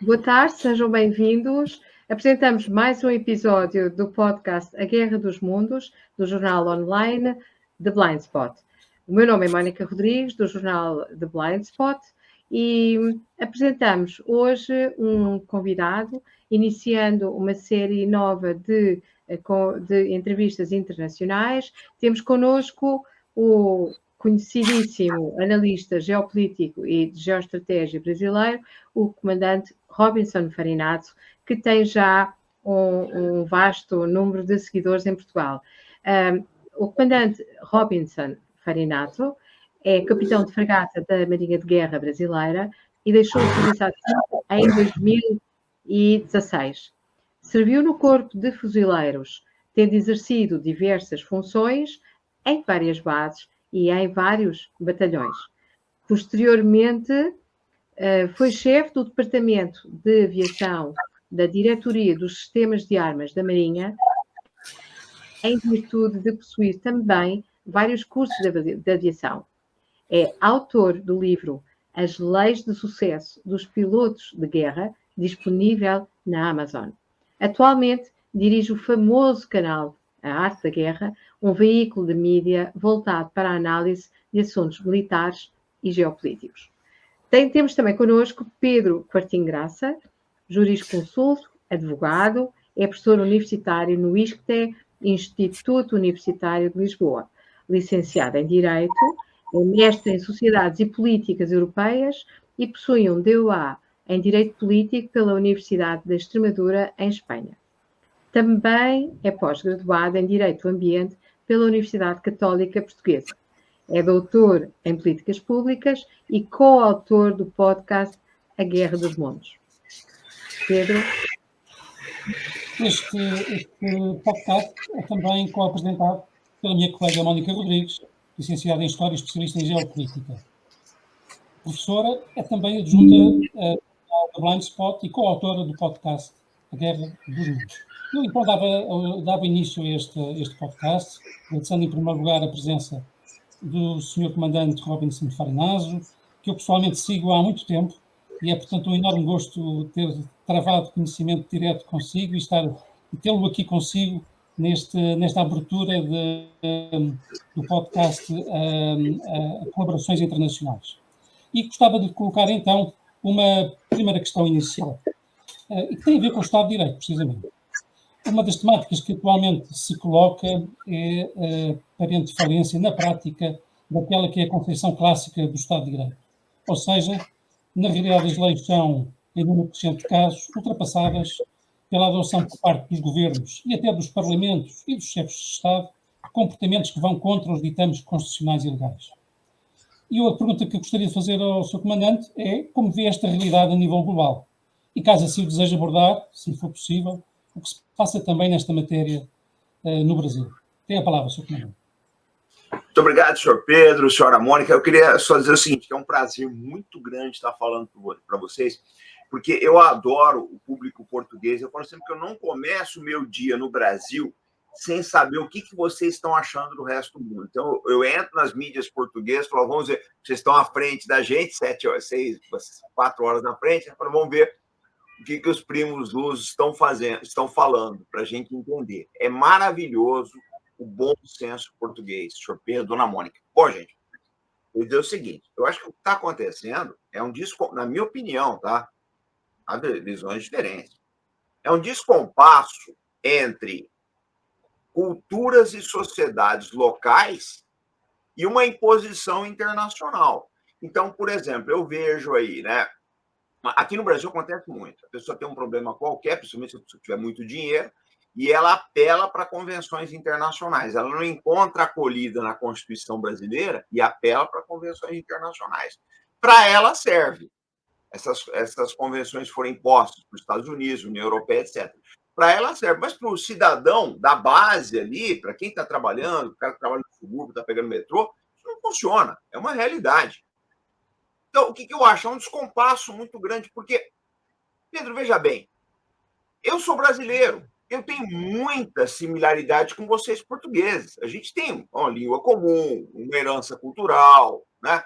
Boa tarde, sejam bem-vindos. Apresentamos mais um episódio do podcast A Guerra dos Mundos, do jornal online The Blind Spot. O meu nome é Mónica Rodrigues, do jornal The Blind Spot, e apresentamos hoje um convidado, iniciando uma série nova de entrevistas internacionais. Temos connosco o conhecidíssimo analista geopolítico e de geoestratégia brasileiro, o comandante Robinson Farinato, que tem já um vasto número de seguidores em Portugal. O comandante Robinson Farinato é capitão de fragata da Marinha de Guerra brasileira e deixou o serviço ativo em 2016. Serviu no Corpo de Fuzileiros, tendo exercido diversas funções em várias bases e em vários batalhões. Posteriormente, foi chefe do Departamento de Aviação da Diretoria dos Sistemas de Armas da Marinha, em virtude de possuir também vários cursos de aviação. É autor do livro As Leis de Sucesso dos Pilotos de Guerra, disponível na Amazon. Atualmente dirige o famoso canal A Arte da Guerra, um veículo de mídia voltado para a análise de assuntos militares e geopolíticos. Temos também connosco Pedro Quartim Graça, jurisconsulto, advogado, é professor universitário no ISCTE, Instituto Universitário de Lisboa, licenciado em Direito, é mestre em Sociedades e Políticas Europeias e possui um DOA em Direito Político pela Universidade da Extremadura, em Espanha. Também é pós-graduado em Direito do Ambiente pela Universidade Católica Portuguesa. É doutor em Políticas Públicas e coautor do podcast A Guerra dos Mundos. Pedro? Este podcast é também co-apresentado pela minha colega Mónica Rodrigues, licenciada em História e especialista em Geopolítica. Professora, é também adjunta da Blind Spot e co-autora do podcast A Guerra dos Mundos. Eu então dava início a este podcast, agradecendo em primeiro lugar a presença do Sr. Comandante Robinson Farinato, que eu pessoalmente sigo há muito tempo, e é, portanto, um enorme gosto ter travado conhecimento direto consigo e tê-lo aqui consigo nesta abertura do podcast a colaborações internacionais. E gostava de colocar, então, uma primeira questão inicial, e que tem a ver com o Estado de Direito, precisamente. Uma das temáticas que atualmente se coloca é a aparente falência na prática daquela que é a concepção clássica do Estado de Direito. Ou seja, na realidade as leis são, em 90% de casos, ultrapassadas pela adoção por parte dos governos e até dos parlamentos e dos chefes de Estado de comportamentos que vão contra os ditames constitucionais e legais. E a pergunta que eu gostaria de fazer ao Sr. Comandante é como vê esta realidade a nível global? E caso assim o deseje abordar, se for possível, o que se passa também nesta matéria no Brasil. Tem a palavra, Sr. Comandante. Muito obrigado, Sr. Pedro, Sra. Mônica. Eu queria só dizer o seguinte, que é um prazer muito grande estar falando para vocês, porque eu adoro o público português. Eu falo sempre que eu não começo o meu dia no Brasil sem saber o que vocês estão achando do resto do mundo. Então, eu entro nas mídias portuguesas, falo, vamos ver, vocês estão à frente da gente, 4 horas na frente, eu falo, vamos ver o que os primos lusos estão falando, para a gente entender. É maravilhoso o bom senso português, Sr. Pedro, Dona Mônica. Bom, gente, eu vou dizer o seguinte, eu acho que o que está acontecendo é na minha opinião, tá? Há visões diferentes. É um descompasso entre culturas e sociedades locais e uma imposição internacional. Então, por exemplo, eu vejo aí, né? Aqui no Brasil acontece muito. A pessoa tem um problema qualquer, principalmente se a pessoa tiver muito dinheiro, e ela apela para convenções internacionais. Ela não encontra acolhida na Constituição brasileira e apela para convenções internacionais. Para ela serve. Essas convenções foram impostas para os Estados Unidos, União Europeia, etc. Para ela serve, mas para o cidadão da base ali, para quem está trabalhando, o cara que trabalha no subúrbio, está pegando metrô, isso não funciona. É uma realidade. Então, o que eu acho? É um descompasso muito grande, porque, Pedro, veja bem, eu sou brasileiro, eu tenho muita similaridade com vocês portugueses. A gente tem uma língua comum, uma herança cultural, né?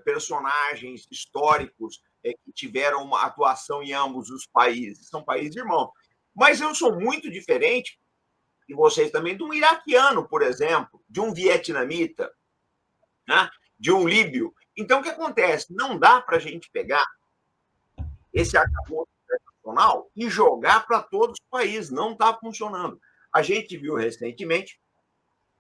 Personagens históricos que tiveram uma atuação em ambos os países, são países irmãos. Mas eu sou muito diferente, e vocês também, de um iraquiano, por exemplo, de um vietnamita, né? De um líbio. Então, o que acontece? Não dá para a gente pegar esse arcabouço internacional e jogar para todos os países. Não está funcionando. A gente viu recentemente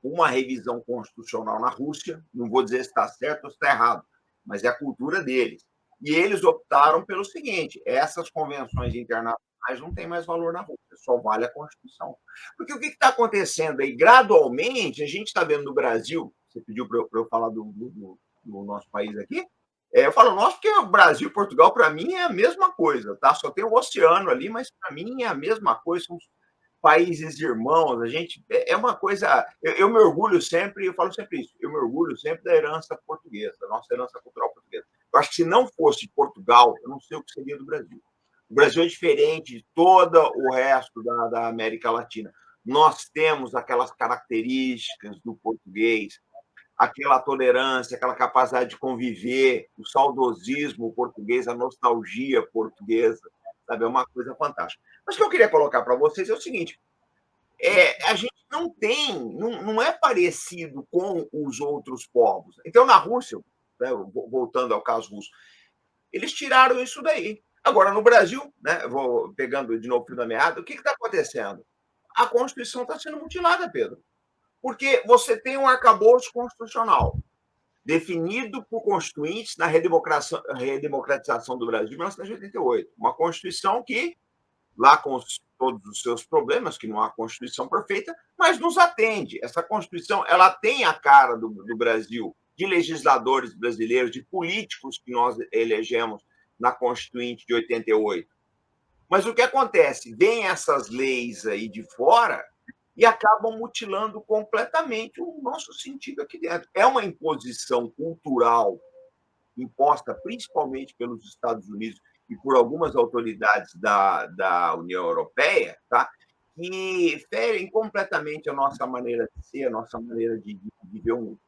uma revisão constitucional na Rússia, não vou dizer se está certo ou se está errado, mas é a cultura deles. E eles optaram pelo seguinte: essas convenções internacionais não têm mais valor na Rússia, só vale a Constituição. Porque o que está acontecendo aí? Gradualmente, a gente está vendo no Brasil, você pediu para eu falar do nosso país aqui, eu falo nosso porque o Brasil e Portugal, para mim, é a mesma coisa, tá? Só tem o oceano ali, mas para mim é a mesma coisa, são países irmãos, a gente é uma coisa. Eu me orgulho sempre, eu falo sempre isso, eu me orgulho sempre da herança portuguesa, da nossa herança cultural portuguesa. Eu acho que se não fosse Portugal, eu não sei o que seria do Brasil. O Brasil é diferente de todo o resto da América Latina. Nós temos aquelas características do português, aquela tolerância, aquela capacidade de conviver, o saudosismo português, a nostalgia portuguesa, sabe? É uma coisa fantástica. Mas o que eu queria colocar para vocês é o seguinte: a gente não tem, não é parecido com os outros povos. Então, na Rússia, né, voltando ao caso russo, eles tiraram isso daí. Agora, no Brasil, né, vou pegando de novo o fio da meada, o que está acontecendo? A Constituição está sendo mutilada, Pedro. Porque você tem um arcabouço constitucional definido por constituintes na redemocratização do Brasil de 1988. Uma Constituição que, lá com todos os seus problemas, que não há Constituição perfeita, mas nos atende. Essa Constituição ela tem a cara do Brasil, de legisladores brasileiros, de políticos que nós elegemos na Constituinte de 88. Mas o que acontece? Vêm essas leis aí de fora e acabam mutilando completamente o nosso sentido aqui dentro. É uma imposição cultural imposta principalmente pelos Estados Unidos e por algumas autoridades da União Europeia, tá? Que ferem completamente a nossa maneira de ser, a nossa maneira de viver o mundo.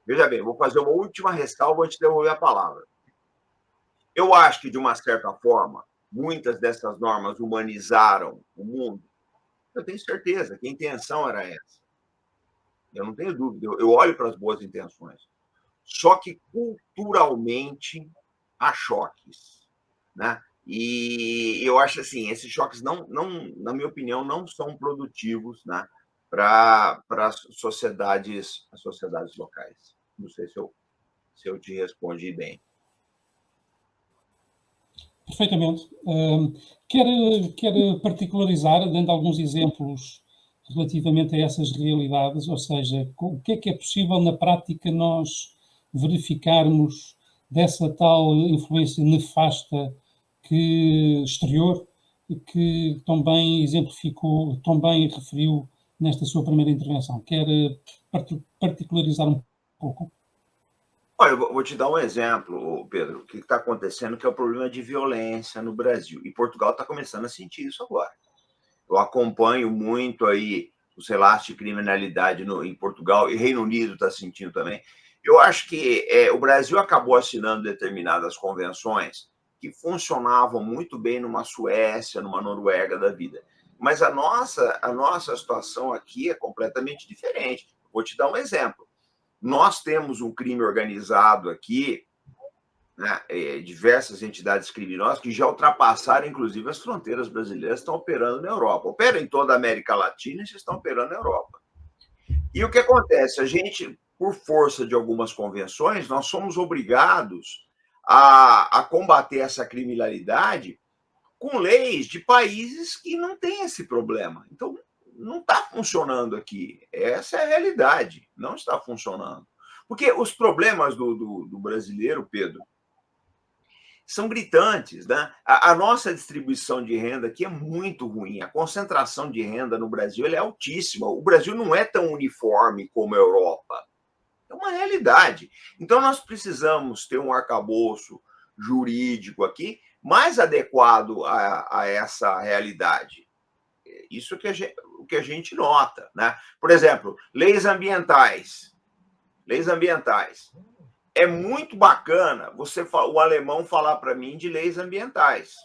Veja bem, vou fazer uma última ressalva antes de devolver a palavra. Eu acho que, de uma certa forma, muitas dessas normas humanizaram o mundo. Eu tenho certeza que a intenção era essa. Eu não tenho dúvida. Eu olho para as boas intenções. Só que, culturalmente, há choques, né? E eu acho assim, esses choques, não, na minha opinião, não são produtivos, né, para as sociedades locais. Não sei se eu te respondi bem. Perfeitamente. Quer particularizar, dando alguns exemplos relativamente a essas realidades, ou seja, o que é possível na prática nós verificarmos dessa tal influência nefasta exterior que tão bem exemplificou, tão bem referiu nesta sua primeira intervenção? Quer particularizar um pouco? Olha, eu vou te dar um exemplo, Pedro, o que está acontecendo, que é o problema de violência no Brasil. E Portugal está começando a sentir isso agora. Eu acompanho muito aí os relatos de criminalidade em Portugal, e Reino Unido está sentindo também. Eu acho que o Brasil acabou assinando determinadas convenções que funcionavam muito bem numa Suécia, numa Noruega da vida. Mas a nossa situação aqui é completamente diferente. Vou te dar um exemplo. Nós temos um crime organizado aqui, né, diversas entidades criminosas que já ultrapassaram, inclusive, as fronteiras brasileiras, estão operando na Europa. Operam em toda a América Latina e estão operando na Europa. E o que acontece? A gente, por força de algumas convenções, nós somos obrigados a combater essa criminalidade com leis de países que não têm esse problema. Então, não está funcionando aqui. Essa é a realidade. Não está funcionando. Porque os problemas do brasileiro, Pedro, são gritantes, né? A nossa distribuição de renda aqui é muito ruim. A concentração de renda no Brasil é altíssima. O Brasil não é tão uniforme como a Europa. É uma realidade. Então, nós precisamos ter um arcabouço jurídico aqui mais adequado a essa realidade. Isso o que a gente nota, né? Por exemplo, leis ambientais. Leis ambientais. é muito bacana o alemão falar para mim de leis ambientais,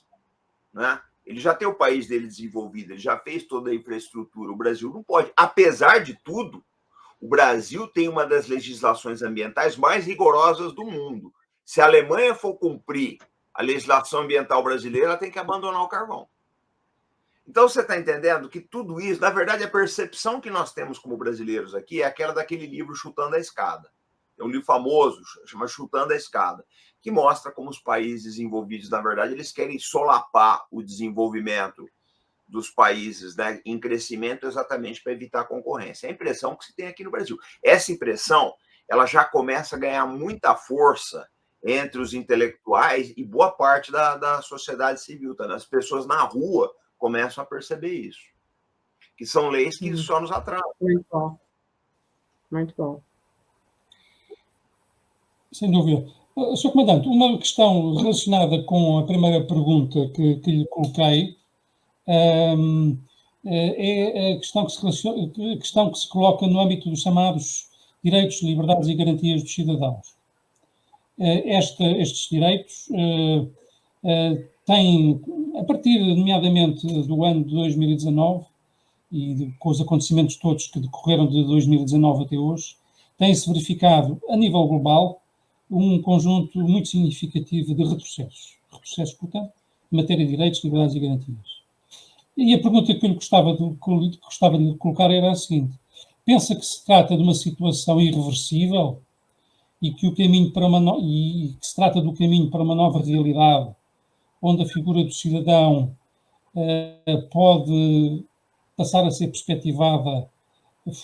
né? Ele já tem o país dele desenvolvido, ele já fez toda a infraestrutura. O Brasil não pode. Apesar de tudo, o Brasil tem uma das legislações ambientais mais rigorosas do mundo. Se a Alemanha for cumprir a legislação ambiental brasileira, ela tem que abandonar o carvão. Então, você está entendendo que tudo isso, na verdade, a percepção que nós temos como brasileiros aqui é aquela daquele livro Chutando a Escada. É um livro famoso, chama Chutando a Escada, que mostra como os países desenvolvidos, na verdade, eles querem solapar o desenvolvimento dos países, né, em crescimento exatamente para evitar a concorrência. É a impressão que se tem aqui no Brasil. Essa impressão, ela já começa a ganhar muita força entre os intelectuais e boa parte da sociedade civil. Tá? As pessoas na rua começam a perceber isso. Que são leis que só nos atrasam. Muito bom. Muito bom. Sem dúvida. Sr. Comandante, uma questão relacionada com a primeira pergunta que lhe coloquei é a questão que se coloca no âmbito dos chamados direitos, liberdades e garantias dos cidadãos. Estes direitos têm, a partir, nomeadamente, do ano de 2019 e com os acontecimentos todos que decorreram de 2019 até hoje, tem-se verificado, a nível global, um conjunto muito significativo de retrocessos. Retrocessos, portanto, em matéria de direitos, liberdades e garantias. E a pergunta que eu gostava de lhe colocar era a seguinte: pensa que se trata de uma situação irreversível e que que se trata do caminho para uma nova realidade, onde a figura do cidadão pode passar a ser perspectivada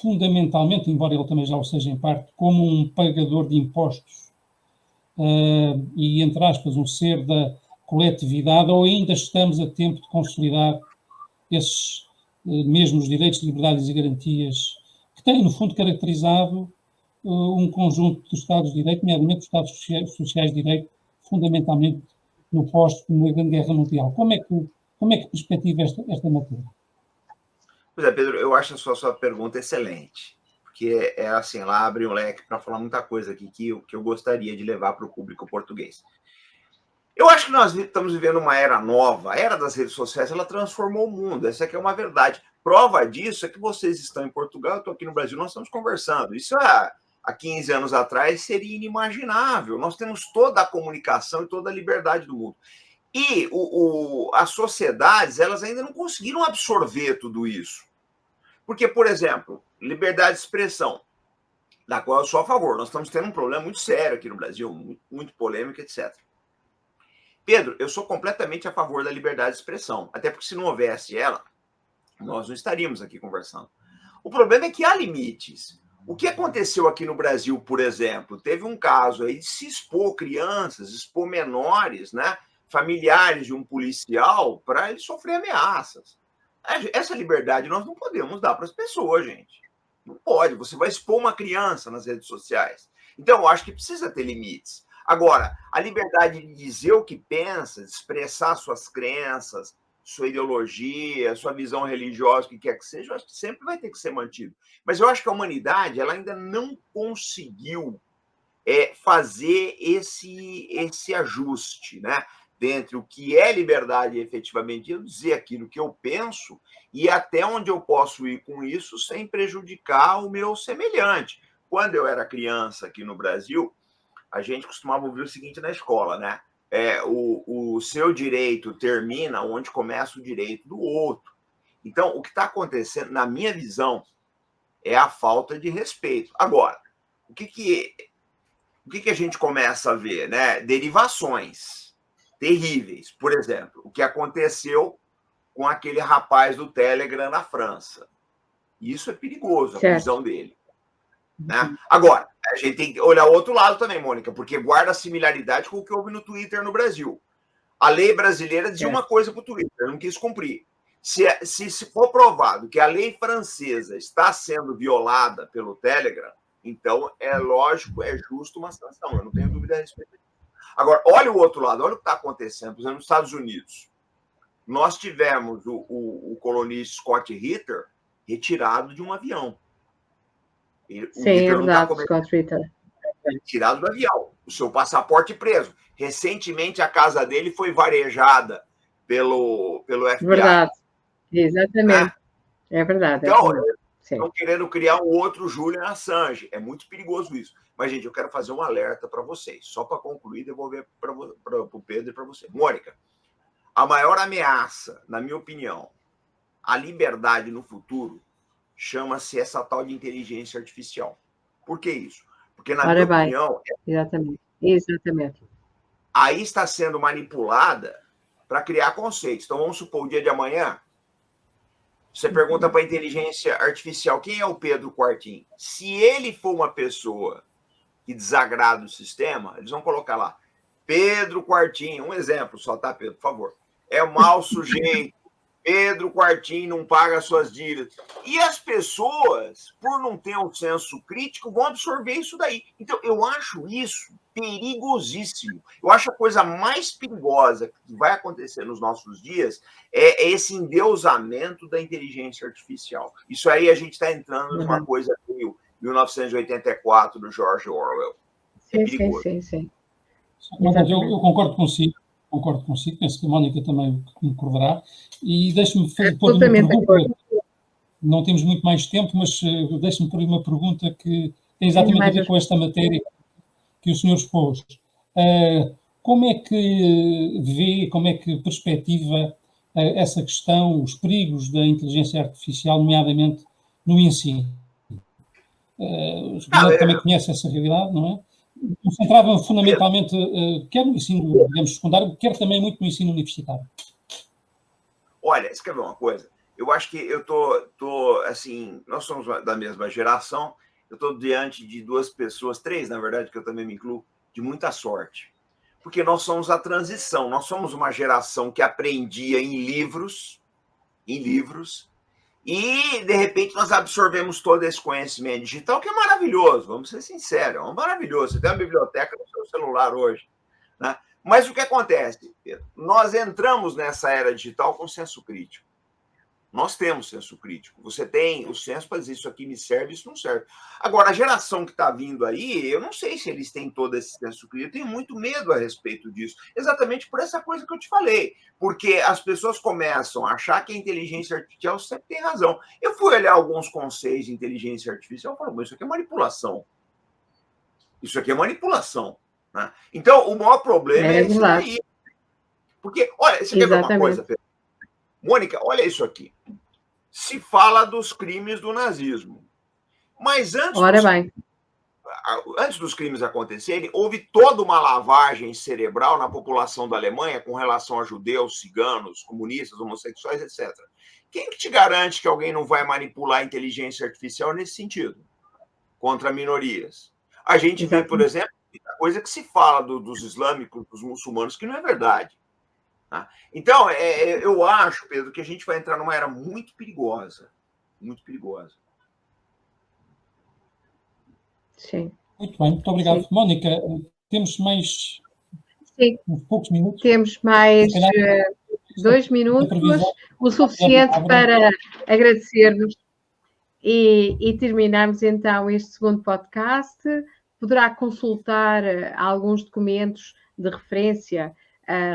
fundamentalmente, embora ele também já o seja em parte, como um pagador de impostos e, entre aspas, um ser da coletividade, ou ainda estamos a tempo de consolidar esses mesmos direitos, liberdades e garantias que têm, no fundo, caracterizado um conjunto de Estados de Direito, nomeadamente os Estados sociais de Direito, fundamentalmente no pós-Segunda Grande Guerra Mundial. Como é que perspectiva esta matéria? Pois é, Pedro, eu acho a sua pergunta excelente, porque assim, ela abre um leque para falar muita coisa aqui que eu gostaria de levar para o público português. Eu acho que nós estamos vivendo uma era nova, a era das redes sociais, ela transformou o mundo, essa aqui é uma verdade. Prova disso é que vocês estão em Portugal, eu estou aqui no Brasil, nós estamos conversando. Isso há 15 anos atrás seria inimaginável. Nós temos toda a comunicação e toda a liberdade do mundo. E as sociedades, elas ainda não conseguiram absorver tudo isso. Porque, por exemplo, liberdade de expressão, da qual eu sou a favor. Nós estamos tendo um problema muito sério aqui no Brasil, muito polêmico, etc. Pedro, eu sou completamente a favor da liberdade de expressão, até porque se não houvesse ela, nós não estaríamos aqui conversando. O problema é que há limites. O que aconteceu aqui no Brasil, por exemplo, teve um caso aí de se expor crianças, expor menores, né, familiares de um policial, para ele sofrer ameaças. Essa liberdade nós não podemos dar para as pessoas, gente. Não pode. Você vai expor uma criança nas redes sociais. Então, eu acho que precisa ter limites. Agora, a liberdade de dizer o que pensa, de expressar suas crenças, sua ideologia, sua visão religiosa, o que quer que seja, eu acho que sempre vai ter que ser mantido. Mas eu acho que a humanidade ela ainda não conseguiu fazer esse ajuste, né? Entre o que é liberdade efetivamente, eu dizer aquilo que eu penso e até onde eu posso ir com isso sem prejudicar o meu semelhante. Quando eu era criança aqui no Brasil, a gente costumava ouvir o seguinte na escola, né? O seu direito termina onde começa o direito do outro. Então, o que está acontecendo, na minha visão, é a falta de respeito. Agora, o que a gente começa a ver, né? Derivações terríveis. Por exemplo, o que aconteceu com aquele rapaz do Telegram na França. Isso é perigoso, a prisão dele. Né? Agora, a gente tem que olhar o outro lado também, Mônica, porque guarda similaridade com o que houve no Twitter no Brasil. A lei brasileira dizia uma coisa para o Twitter, não quis cumprir. Se for provado que a lei francesa está sendo violada pelo Telegram, então é lógico, é justo uma sanção, eu não tenho dúvida a respeito disso. Agora, olha o outro lado, olha o que está acontecendo. Por exemplo, nos Estados Unidos, nós tivemos o colunista Scott Ritter retirado de um avião. Sim, é verdade, Scott Ritter. Retirado do avião. o seu passaporte preso. Recentemente, a casa dele foi varejada pelo FBI. Verdade, exatamente. É verdade. Então, Sim. estão querendo criar um outro Julian Assange. É muito perigoso isso. Mas, gente, eu quero fazer um alerta para vocês. Só para concluir, devolver para o Pedro e para você. Mônica, a maior ameaça, na minha opinião, à liberdade no futuro, chama-se essa tal de inteligência artificial. Por que isso? Porque, na minha opinião... Exatamente. Aí está sendo manipulada para criar conceitos. Então, vamos supor, o dia de amanhã, você pergunta para a inteligência artificial quem é o Pedro Quartim. Se ele for uma pessoa que desagrada o sistema, eles vão colocar lá, Pedro Quartim, um exemplo só, tá, Pedro, por favor. É um mau sujeito, Pedro Quartim não paga suas dívidas. E as pessoas, por não ter um senso crítico, vão absorver isso daí. Então, eu acho isso perigosíssimo. Eu acho a coisa mais perigosa que vai acontecer nos nossos dias é esse endeusamento da inteligência artificial. Isso aí a gente está entrando numa coisa meio 1984 do George Orwell. É perigoso. Sim. Eu concordo consigo, penso que a Mónica também concordará, e deixe-me pôr uma pergunta, não temos muito mais tempo, mas deixe-me pôr uma pergunta que tem exatamente a ver com esta matéria que o senhor expôs. Como é que vê, como é que perspectiva essa questão, os perigos da inteligência artificial, nomeadamente no ensino? O senhor também conhece essa realidade, não é? Concentrava fundamentalmente, quer no ensino, digamos, secundário, quer também muito no ensino universitário. Olha, você quer ver uma coisa? Eu acho que eu tô assim, nós somos da mesma geração, eu estou diante de duas pessoas, três, na verdade, que eu também me incluo, de muita sorte. Porque nós somos a transição, nós somos uma geração que aprendia em livros, e, de repente, nós absorvemos todo esse conhecimento digital, que é maravilhoso, vamos ser sinceros, é maravilhoso. Você tem uma biblioteca no seu celular hoje, né? Mas o que acontece, Pedro? Nós entramos nessa era digital com senso crítico. Nós temos senso crítico. Você tem o senso para dizer isso aqui me serve, isso não serve. Agora, a geração que está vindo aí, eu não sei se eles têm todo esse senso crítico. Eu tenho muito medo a respeito disso. Exatamente por essa coisa que eu te falei. Porque as pessoas começam a achar que a inteligência artificial sempre tem razão. Eu fui olhar alguns conceitos de inteligência artificial e falo, isso aqui é manipulação. Isso aqui é manipulação. Né? Então, o maior problema é esse daí. Porque, olha, você quer ver uma coisa, Pedro? Mônica, olha isso aqui. Se fala dos crimes do nazismo. Mas antes dos crimes acontecerem, houve toda uma lavagem cerebral na população da Alemanha com relação a judeus, ciganos, comunistas, homossexuais, etc. Quem que te garante que alguém não vai manipular a inteligência artificial nesse sentido? Contra minorias. A gente vê, por exemplo, a coisa que se fala dos islâmicos, dos muçulmanos, que não é verdade. Então, eu acho, Pedro, que a gente vai entrar numa era muito perigosa. Muito perigosa. Sim. Muito bem, muito obrigado. Sim. Mónica, temos mais uns poucos minutos. Temos mais 2 minutos, o suficiente para agradecer-nos e terminarmos então este segundo podcast. Poderá consultar alguns documentos de referência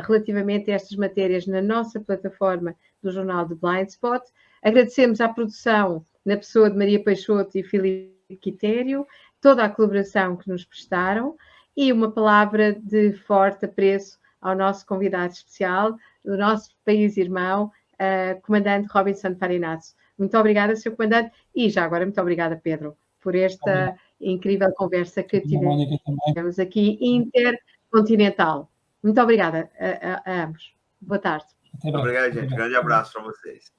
relativamente a estas matérias na nossa plataforma do Jornal de Blindspot. Agradecemos à produção, na pessoa de Maria Peixoto e Filipe Quitério, toda a colaboração que nos prestaram e uma palavra de forte apreço ao nosso convidado especial, do nosso país irmão, Comandante Robinson Farinazzo. Muito obrigada, Sr. Comandante, e já agora muito obrigada, Pedro, por esta incrível conversa que tivemos aqui intercontinental. Muito obrigada a ambos. Boa tarde. Obrigado, gente. Grande abraço para vocês.